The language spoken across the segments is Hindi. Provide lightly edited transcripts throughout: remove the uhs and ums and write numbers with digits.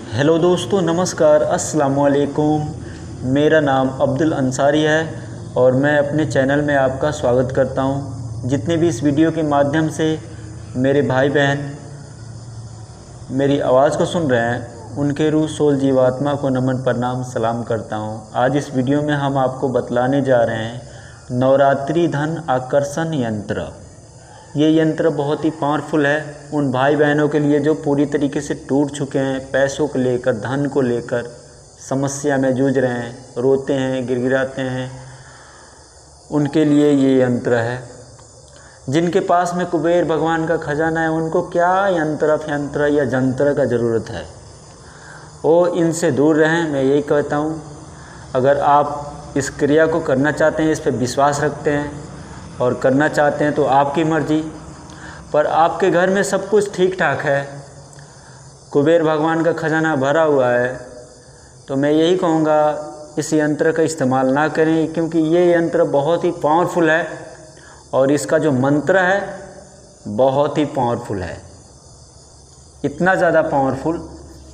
हेलो दोस्तों, नमस्कार, अस्सलाम वालेकुम। मेरा नाम अब्दुल अंसारी है और मैं अपने चैनल में आपका स्वागत करता हूं। जितने भी इस वीडियो के माध्यम से मेरे भाई बहन मेरी आवाज़ को सुन रहे हैं, उनके रूह सोल जीवात्मा को नमन प्रणाम सलाम करता हूं। आज इस वीडियो में हम आपको बतलाने जा रहे हैं नवरात्रि धन आकर्षण यंत्र। ये यंत्र बहुत ही पावरफुल है उन भाई बहनों के लिए जो पूरी तरीके से टूट चुके हैं, पैसों को लेकर, धन को लेकर समस्या में जूझ रहे हैं, रोते हैं, गिड़गिड़ाते हैं। उनके लिए ये यंत्र है। जिनके पास में कुबेर भगवान का खजाना है, उनको क्या यंत्र या जंत्र का ज़रूरत है, वो इनसे दूर रहें। मैं यही कहता हूँ। अगर आप इस क्रिया को करना चाहते हैं, इस पर विश्वास रखते हैं और करना चाहते हैं तो आपकी मर्ज़ी। पर आपके घर में सब कुछ ठीक ठाक है, कुबेर भगवान का खजाना भरा हुआ है, तो मैं यही कहूँगा इस यंत्र का इस्तेमाल ना करें, क्योंकि ये यंत्र बहुत ही पावरफुल है और इसका जो मंत्र है बहुत ही पावरफुल है। इतना ज़्यादा पावरफुल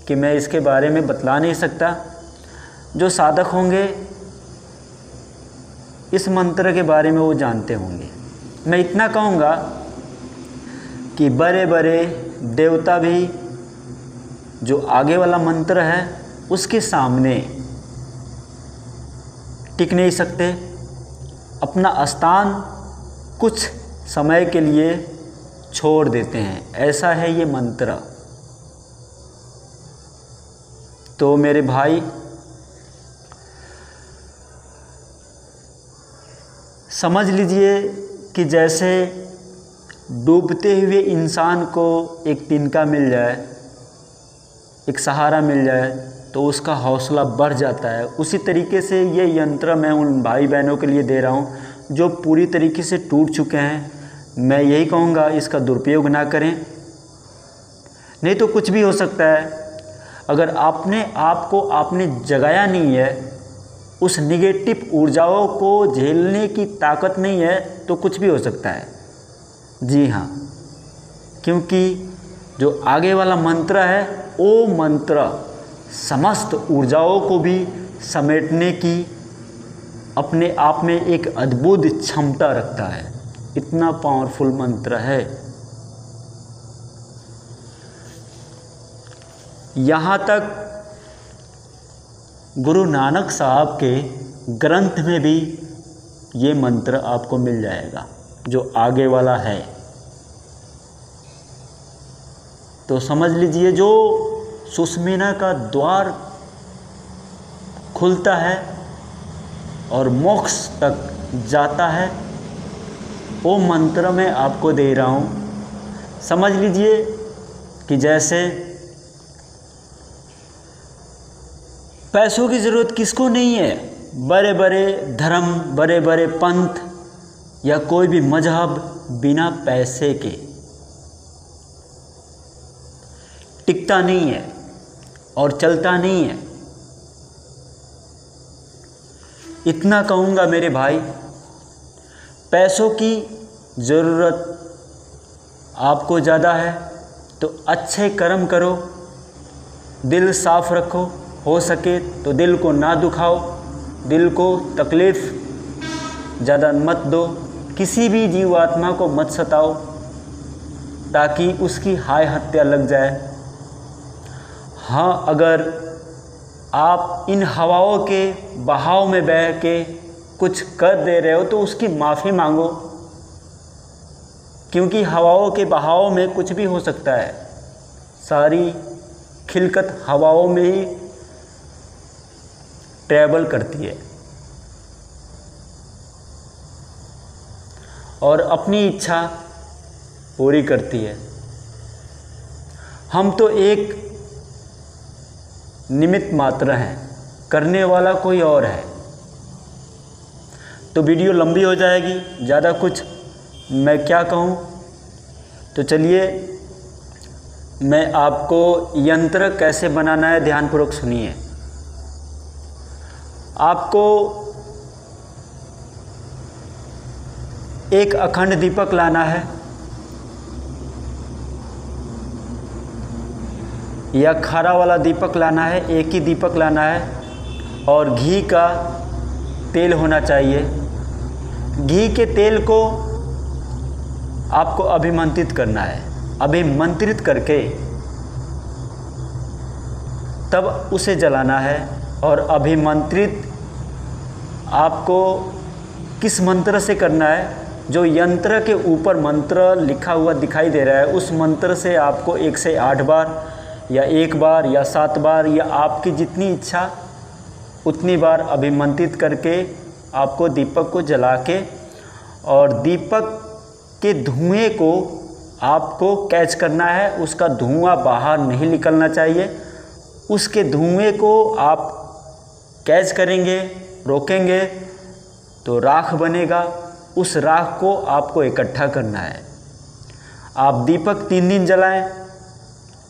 कि मैं इसके बारे में बतला नहीं सकता। जो साधक होंगे इस मंत्र के बारे में वो जानते होंगे। मैं इतना कहूँगा कि बड़े बड़े देवता भी जो आगे वाला मंत्र है उसके सामने टिक नहीं सकते, अपना स्थान कुछ समय के लिए छोड़ देते हैं। ऐसा है ये मंत्र। तो मेरे भाई, समझ लीजिए कि जैसे डूबते हुए इंसान को एक तिनका मिल जाए, एक सहारा मिल जाए, तो उसका हौसला बढ़ जाता है। उसी तरीके से ये यंत्र मैं उन भाई बहनों के लिए दे रहा हूँ जो पूरी तरीके से टूट चुके हैं। मैं यही कहूँगा इसका दुरुपयोग ना करें, नहीं तो कुछ भी हो सकता है। अगर आपने जगाया नहीं है, उस निगेटिव ऊर्जाओं को झेलने की ताकत नहीं है, तो कुछ भी हो सकता है। जी हाँ, क्योंकि जो आगे वाला मंत्र है वो मंत्र समस्त ऊर्जाओं को भी समेटने की अपने आप में एक अद्भुत क्षमता रखता है। इतना पावरफुल मंत्र है। यहाँ तक गुरु नानक साहब के ग्रंथ में भी ये मंत्र आपको मिल जाएगा जो आगे वाला है। तो समझ लीजिए, जो सुषुम्ना का द्वार खुलता है और मोक्ष तक जाता है, वो मंत्र मैं आपको दे रहा हूँ। समझ लीजिए कि जैसे पैसों की ज़रूरत किसको नहीं है। बड़े बड़े धर्म, बड़े बड़े पंथ या कोई भी मजहब बिना पैसे के टिकता नहीं है और चलता नहीं है। इतना कहूँगा मेरे भाई, पैसों की ज़रूरत आपको ज़्यादा है तो अच्छे कर्म करो, दिल साफ रखो, हो सके तो दिल को ना दुखाओ, दिल को तकलीफ़ ज़्यादा मत दो, किसी भी जीवात्मा को मत सताओ ताकि उसकी हाय हत्या लग जाए। हाँ, अगर आप इन हवाओं के बहाव में बह के कुछ कर दे रहे हो तो उसकी माफ़ी मांगो, क्योंकि हवाओं के बहाव में कुछ भी हो सकता है। सारी खिलकत हवाओं में ही ट्रैवल करती है और अपनी इच्छा पूरी करती है। हम तो एक निमित्त मात्र हैं, करने वाला कोई और है। तो वीडियो लंबी हो जाएगी, ज़्यादा कुछ मैं क्या कहूँ। तो चलिए मैं आपको यंत्र कैसे बनाना है ध्यानपूर्वक सुनिए। आपको एक अखंड दीपक लाना है या खारा वाला दीपक लाना है, एक ही दीपक लाना है और घी का तेल होना चाहिए। घी के तेल को आपको अभिमंत्रित करना है। अभिमंत्रित करके तब उसे जलाना है। और अभिमंत्रित आपको किस मंत्र से करना है? जो यंत्र के ऊपर मंत्र लिखा हुआ दिखाई दे रहा है उस मंत्र से आपको 1 से 8 बार या 1 बार या 7 बार या आपकी जितनी इच्छा उतनी बार अभिमंत्रित करके आपको दीपक को जला के और दीपक के धुएं को आपको कैच करना है। उसका धुआं बाहर नहीं निकलना चाहिए। उसके धुएं को आप कैच करेंगे, रोकेंगे तो राख बनेगा। उस राख को आपको इकट्ठा करना है। आप दीपक 3 दिन जलाएं,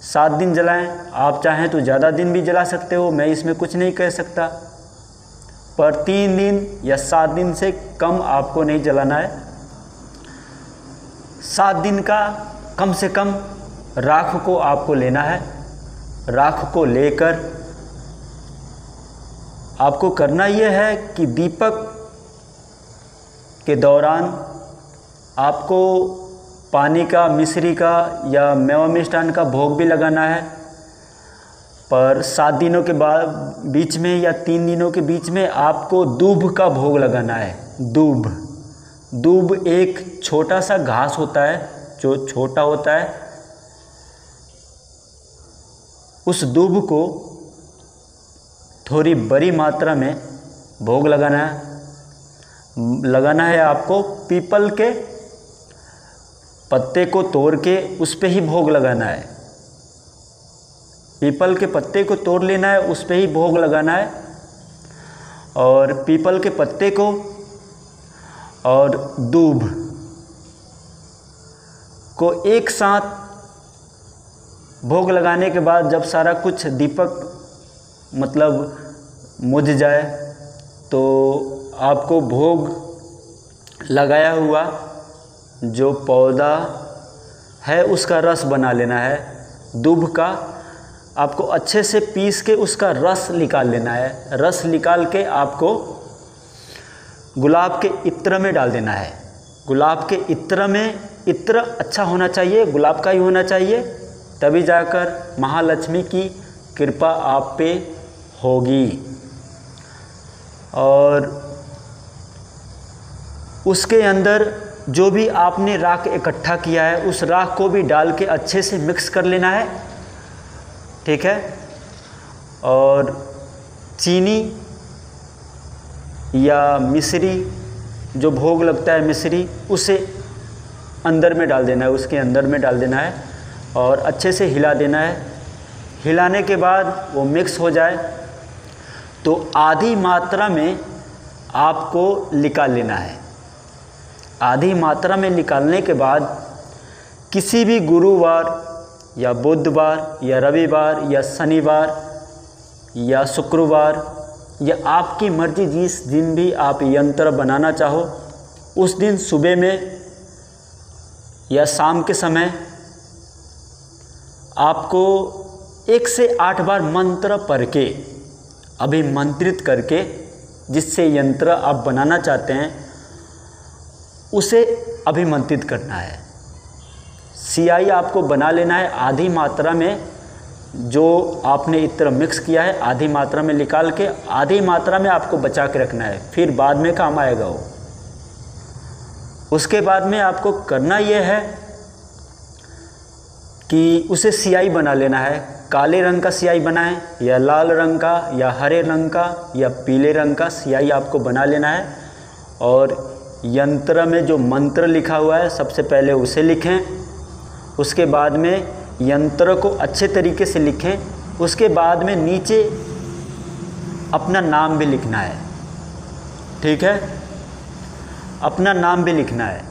7 दिन जलाएं, आप चाहें तो ज़्यादा दिन भी जला सकते हो, मैं इसमें कुछ नहीं कह सकता, पर 3 दिन या 7 दिन से कम आपको नहीं जलाना है। 7 दिन का कम से कम राख को आपको लेना है। राख को लेकर आपको करना यह है कि दीपक के दौरान आपको पानी का, मिश्री का या मेवा मिष्ठान का भोग भी लगाना है। पर 7 दिनों के बाद बीच में या 3 दिनों के बीच में आपको दूब का भोग लगाना है। दूब एक छोटा सा घास होता है जो छोटा होता है। उस दूब को थोड़ी बड़ी मात्रा में भोग लगाना है आपको। पीपल के पत्ते को तोड़ के उस पे ही भोग लगाना है। पीपल के पत्ते को तोड़ लेना है, उस पे ही भोग लगाना है। और पीपल के पत्ते को और दूब को एक साथ भोग लगाने के बाद जब सारा कुछ दीपक मतलब मुझ जाए तो आपको भोग लगाया हुआ जो पौधा है उसका रस बना लेना है। दूब का आपको अच्छे से पीस के उसका रस निकाल लेना है। रस निकाल के आपको गुलाब के इत्र में डाल देना है। गुलाब के इत्र में, इत्र अच्छा होना चाहिए, गुलाब का ही होना चाहिए, तभी जाकर महालक्ष्मी की कृपा आप पे होगी। और उसके अंदर जो भी आपने राख इकट्ठा किया है उस राख को भी डाल के अच्छे से मिक्स कर लेना है, ठीक है। और चीनी या मिश्री जो भोग लगता है मिश्री, उसे अंदर में डाल देना है, उसके अंदर में डाल देना है और अच्छे से हिला देना है। हिलाने के बाद वो मिक्स हो जाए तो आधी मात्रा में आपको निकाल लेना है। आधी मात्रा में निकालने के बाद किसी भी गुरुवार या बुधवार या रविवार या शनिवार या शुक्रवार या आपकी मर्ज़ी जिस दिन भी आप यंत्र बनाना चाहो उस दिन सुबह में या शाम के समय आपको 1 से 8 बार मंत्र पढ़ के अभिमंत्रित करके जिससे यंत्र आप बनाना चाहते हैं उसे अभिमंत्रित करना है। सियाई आपको बना लेना है आधी मात्रा में, जो आपने इत्र मिक्स किया है आधी मात्रा में निकाल के आधी मात्रा में आपको बचा के रखना है, फिर बाद में काम आएगा वो। उसके बाद में आपको करना यह है कि उसे सियाई बना लेना है। काले रंग का सियाई बनाएं या लाल रंग का या हरे रंग का या पीले रंग का सियाई आपको बना लेना है। और यंत्र में जो मंत्र लिखा हुआ है सबसे पहले उसे लिखें, उसके बाद में यंत्र को अच्छे तरीके से लिखें, उसके बाद में नीचे अपना नाम भी लिखना है, ठीक है। अपना नाम भी लिखना है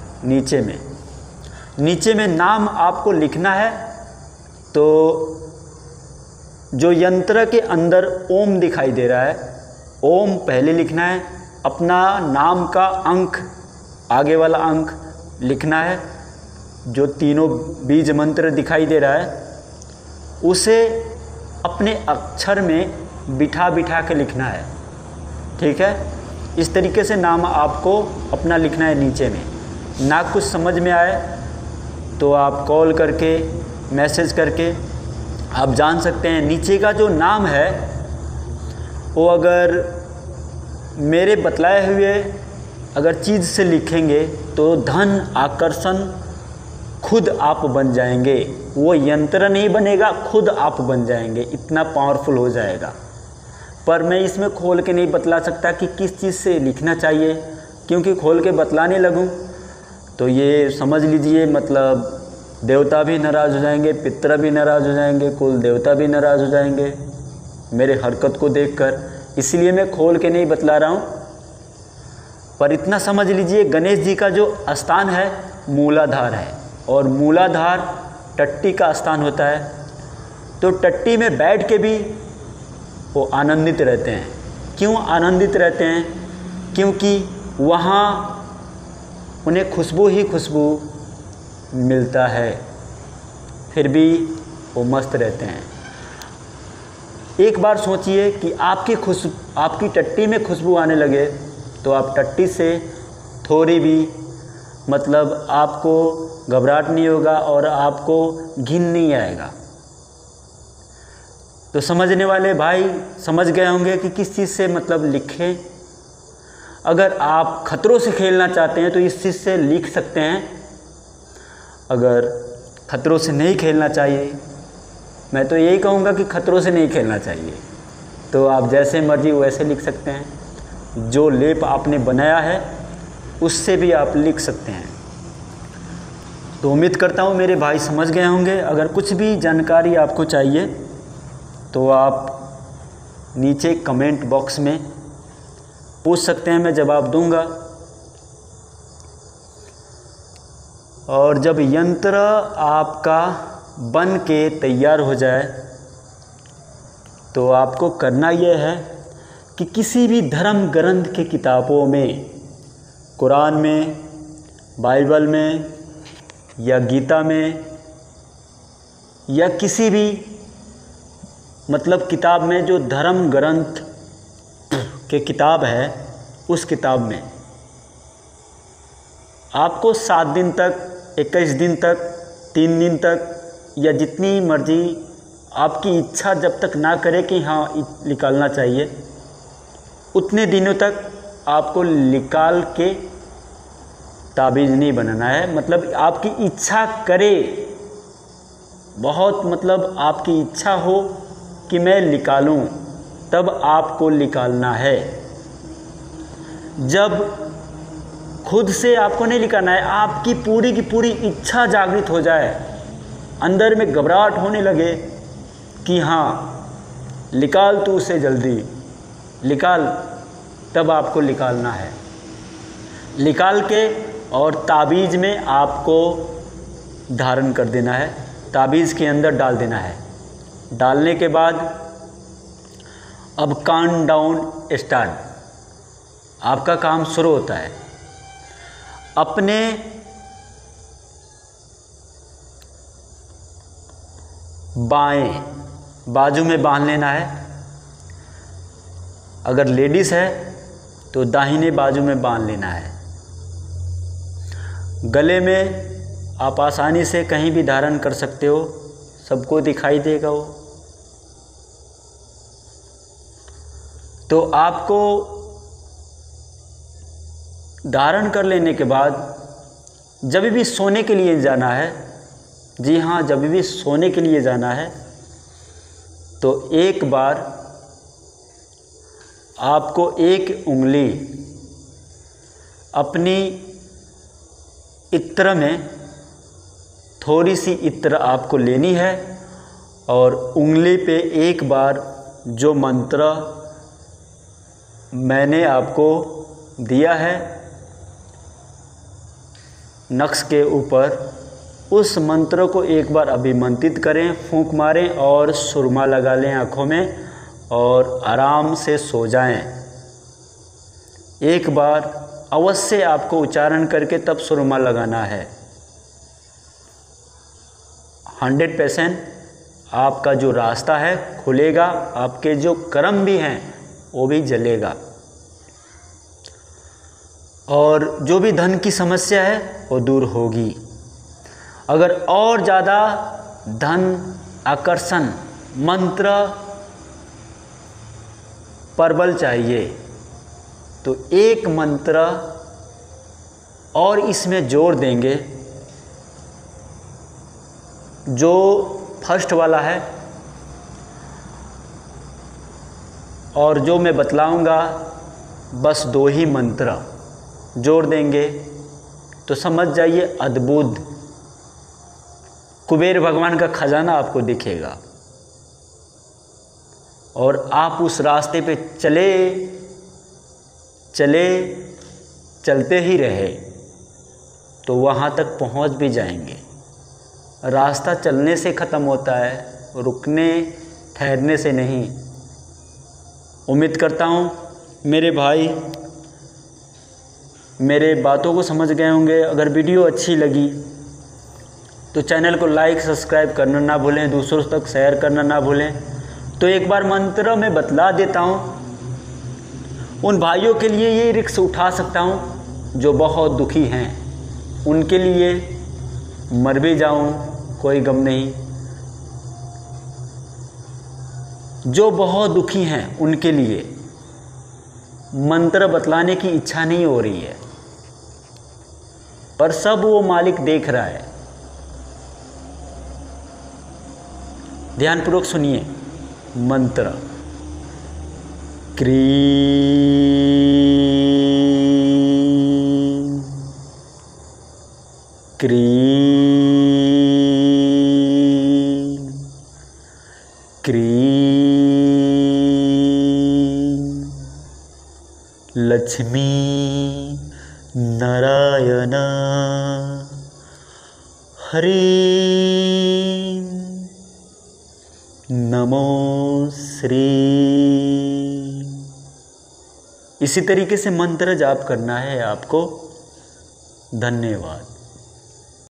नीचे में नाम आपको लिखना है। तो जो यंत्र के अंदर ओम दिखाई दे रहा है, ओम पहले लिखना है। अपना नाम का अंक, आगे वाला अंक लिखना है। जो तीनों बीज मंत्र दिखाई दे रहा है उसे अपने अक्षर में बिठा बिठा के लिखना है। ठीक है, इस तरीके से नाम आपको अपना लिखना है नीचे में। ना कुछ समझ में आए तो आप कॉल करके, मैसेज करके आप जान सकते हैं। नीचे का जो नाम है वो अगर मेरे बतलाए हुए अगर चीज़ से लिखेंगे तो धन आकर्षण खुद आप बन जाएंगे। वो यंत्र नहीं बनेगा, खुद आप बन जाएंगे, इतना पावरफुल हो जाएगा। पर मैं इसमें खोल के नहीं बतला सकता कि किस चीज़ से लिखना चाहिए, क्योंकि खोल के बतलाने लगूं तो ये समझ लीजिए मतलब देवता भी नाराज़ हो जाएंगे, पितर भी नाराज़ हो जाएंगे, कुल देवता भी नाराज़ हो जाएंगे मेरे हरकत को देखकर। इसलिए मैं खोल के नहीं बतला रहा हूँ। पर इतना समझ लीजिए, गणेश जी का जो स्थान है मूलाधार है, और मूलाधार टट्टी का स्थान होता है। तो टट्टी में बैठ के भी वो आनंदित रहते हैं। क्यों आनंदित रहते हैं? क्योंकि वहाँ उन्हें खुशबू ही खुशबू मिलता है, फिर भी वो मस्त रहते हैं। एक बार सोचिए कि आपकी टट्टी में खुशबू आने लगे तो आप टट्टी से थोड़ी भी मतलब आपको घबराहट नहीं होगा और आपको घिन नहीं आएगा। तो समझने वाले भाई समझ गए होंगे कि किस चीज़ से मतलब लिखें। अगर आप खतरों से खेलना चाहते हैं तो इस चीज़ से लिख सकते हैं। अगर खतरों से नहीं खेलना चाहिए, मैं तो यही कहूँगा कि खतरों से नहीं खेलना चाहिए, तो आप जैसे मर्जी वैसे लिख सकते हैं। जो लेप आपने बनाया है उससे भी आप लिख सकते हैं। तो उम्मीद करता हूँ मेरे भाई समझ गए होंगे। अगर कुछ भी जानकारी आपको चाहिए तो आप नीचे कमेंट बॉक्स में पूछ सकते हैं, मैं जवाब दूंगा। और जब यंत्र आपका बन के तैयार हो जाए तो आपको करना यह है कि किसी भी धर्म ग्रंथ की किताबों में, कुरान में, बाइबल में या गीता में या किसी भी मतलब किताब में जो धर्म ग्रंथ के किताब है, उस किताब में आपको 7 दिन तक, 21 दिन तक, 3 दिन तक या जितनी मर्जी आपकी इच्छा जब तक ना करे कि हाँ निकालना चाहिए, उतने दिनों तक आपको निकाल के ताबीज़ नहीं बनाना है। मतलब आपकी इच्छा करे, बहुत मतलब आपकी इच्छा हो कि मैं निकालूं, तब आपको निकालना है। जब खुद से आपको नहीं निकालना है, आपकी पूरी की पूरी इच्छा जागृत हो जाए, अंदर में घबराहट होने लगे कि हाँ निकाल तू उसे जल्दी निकाल, तब आपको निकालना है। निकाल के और ताबीज़ में आपको धारण कर देना है, ताबीज़ के अंदर डाल देना है। डालने के बाद अब काउंट डाउन स्टार्ट, आपका काम शुरू होता है। अपने बाएं बाजू में बांध लेना है। अगर लेडीज़ है तो दाहिने बाजू में बांध लेना है। गले में आप आसानी से कहीं भी धारण कर सकते हो, सबको दिखाई देगा वो। तो आपको धारण कर लेने के बाद जब भी सोने के लिए जाना है, जी हाँ, जब भी सोने के लिए जाना है तो एक बार आपको एक उंगली अपनी इत्र में, थोड़ी सी इत्र आपको लेनी है और उंगली पे एक बार जो मंत्र मैंने आपको दिया है नक्श के ऊपर, उस मंत्र को एक बार अभिमंत्रित करें, फूंक मारें और सुरमा लगा लें आँखों में और आराम से सो जाएं। एक बार अवश्य आपको उच्चारण करके तब सुरमा लगाना है। 100% आपका जो रास्ता है खुलेगा, आपके जो कर्म भी हैं वो भी जलेगा, और जो भी धन की समस्या है वो दूर होगी। अगर और ज़्यादा धन आकर्षण मंत्र प्रबल चाहिए तो एक मंत्र और इसमें जोड़ देंगे, जो फर्स्ट वाला है और जो मैं बतलाऊंगा बस 2 ही मंत्र जोड़ देंगे तो समझ जाइए अद्भुत कुबेर भगवान का खजाना आपको दिखेगा, और आप उस रास्ते पे चलते ही रहे तो वहाँ तक पहुँच भी जाएंगे। रास्ता चलने से ख़त्म होता है, रुकने ठहरने से नहीं। उम्मीद करता हूँ मेरे भाई मेरे बातों को समझ गए होंगे। अगर वीडियो अच्छी लगी तो चैनल को लाइक सब्सक्राइब करना ना भूलें, दूसरों तक शेयर करना ना भूलें। तो एक बार मंत्र में बतला देता हूँ, उन भाइयों के लिए ये रिस्क उठा सकता हूँ जो बहुत दुखी हैं, उनके लिए मर भी जाऊँ कोई गम नहीं। जो बहुत दुखी हैं उनके लिए मंत्र बतलाने की इच्छा नहीं हो रही है, पर सब वो मालिक देख रहा है। ध्यानपूर्वक सुनिए मंत्र। क्रीं क्रीं क्रीं लक्ष्मी नारायण हरि नमो श्री। इसी तरीके से मंत्र जाप करना है आपको। धन्यवाद।